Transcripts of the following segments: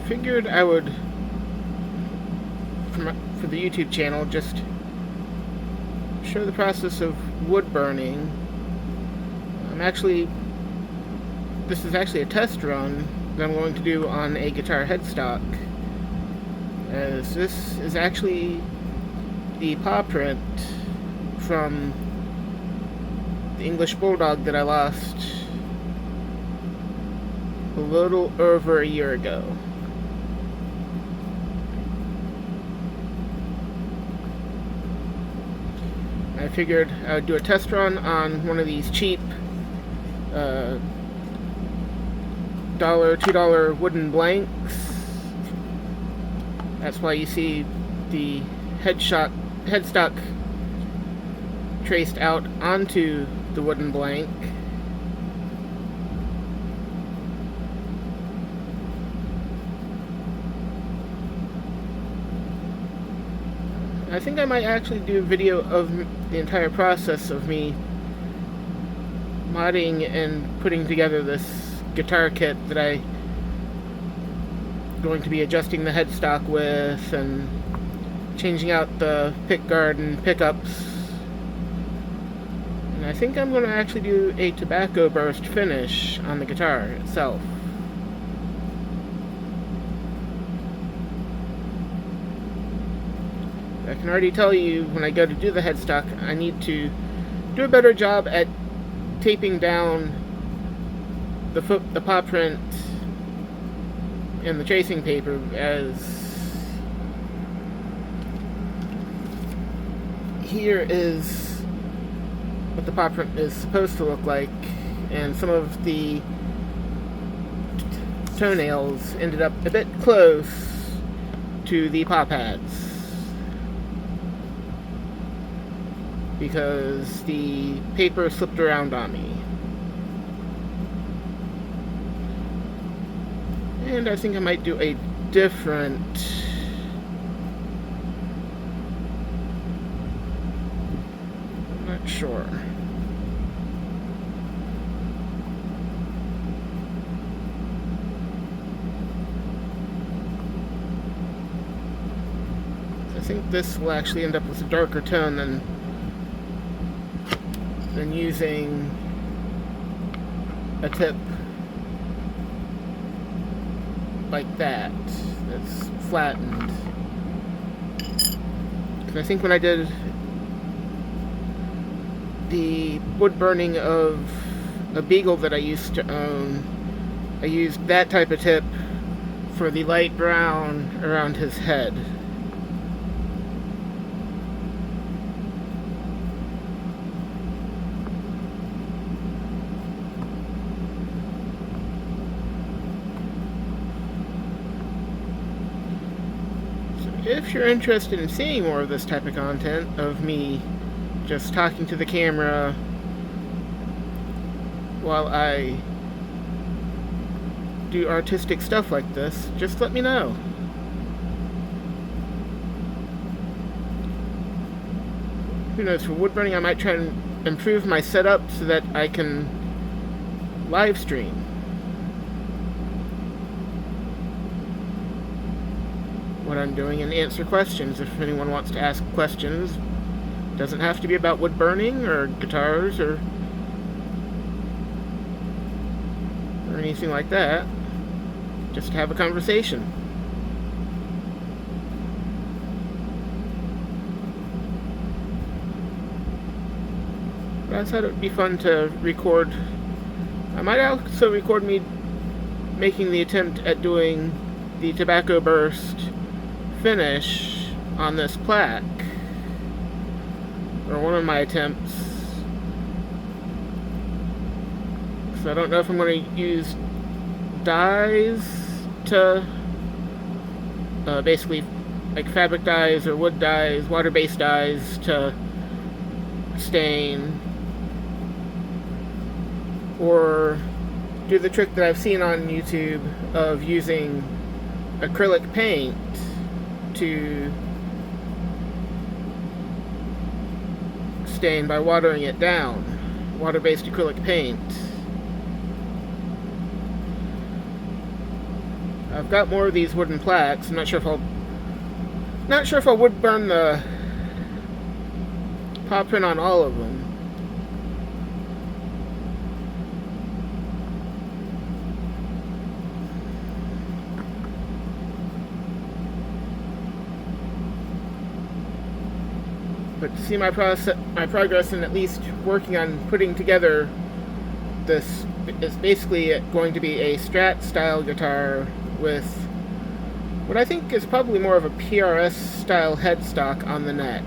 figured I would, for the YouTube channel, just show the process of wood burning. This is actually a test run that I'm going to do on a guitar headstock, as this is actually the paw print from the English Bulldog that I lost a little over a year ago. I figured I would do a test run on one of these cheap $1, $2 wooden blanks. That's why you see the headstock traced out onto the wooden blank. I think I might actually do a video of the entire process of me modding and putting together this guitar kit that I'm going to be adjusting the headstock with and changing out the pickguard and pickups. And I think I'm going to actually do a tobacco burst finish on the guitar itself. I can already tell you, when I go to do the headstock, I need to do a better job at taping down the paw print and the tracing paper, as here is what the paw print is supposed to look like, and some of the toenails ended up a bit close to the paw pads, because the paper slipped around on me. And I think I might do a different I'm not sure. I think this will actually end up with a darker tone than using a tip like that that's flattened. And I think when I did the wood burning of a beagle that I used to own, I used that type of tip for the light brown around his head. If you're interested in seeing more of this type of content, of me just talking to the camera while I do artistic stuff like this, just let me know. Who knows, for wood burning I might try and improve my setup so that I can live stream. What I'm doing, and answer questions if anyone wants to ask questions. It doesn't have to be about wood burning or guitars or anything like that. Just have a conversation. But I thought it would be fun to record. I might also record me making the attempt at doing the tobacco burst finish on this plaque, or one of my attempts. So I don't know if I'm going to use dyes to basically like fabric dyes or wood dyes, water-based dyes to stain, or do the trick that I've seen on YouTube of using acrylic paint to stain by watering it down. Water-based acrylic paint. I've got more of these wooden plaques. I'm not sure if I'll wood burn the paw print on all of them. But to see my progress in at least working on putting together this is basically going to be a Strat style guitar with what I think is probably more of a PRS style headstock on the neck.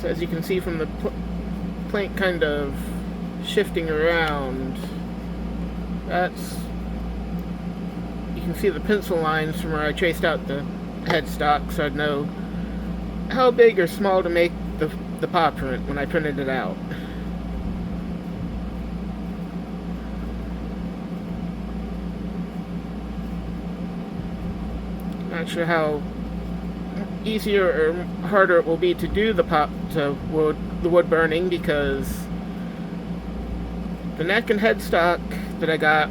So as you can see from the plank kind of shifting around, you can see the pencil lines from where I traced out the headstock, so I'd know how big or small to make the paw print when I printed it out. Not sure how easier or harder it will be to do the wood burning, because the neck and headstock that I got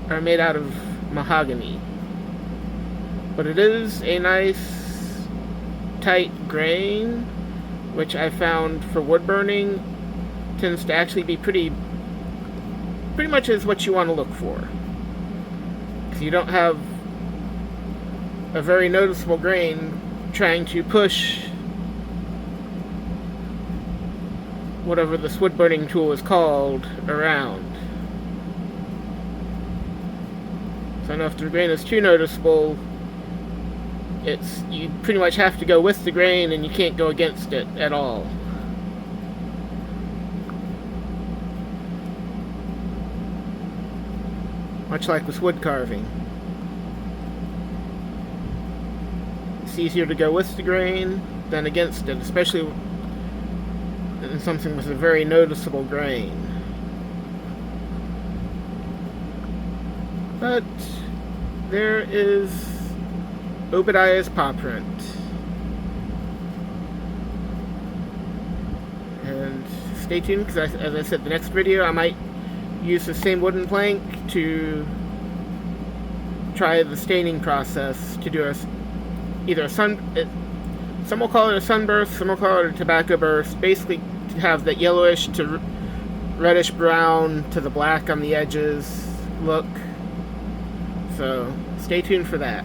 are made out of mahogany, but it is a nice tight grain, which I found for wood burning tends to actually be pretty much is what you want to look for, because you don't have a very noticeable grain trying to push whatever this wood burning tool is called around. So I know if the grain is too noticeable, you pretty much have to go with the grain and you can't go against it at all. Much like with wood carving. It's easier to go with the grain than against it, especially in something with a very noticeable grain. But there is Obadiah's paw print. And stay tuned, because as I said, the next video I might use the same wooden plank to try the staining process to do some will call it a sunburst, some will call it a tobacco burst, basically to have that yellowish to reddish brown to the black on the edges look. So stay tuned for that.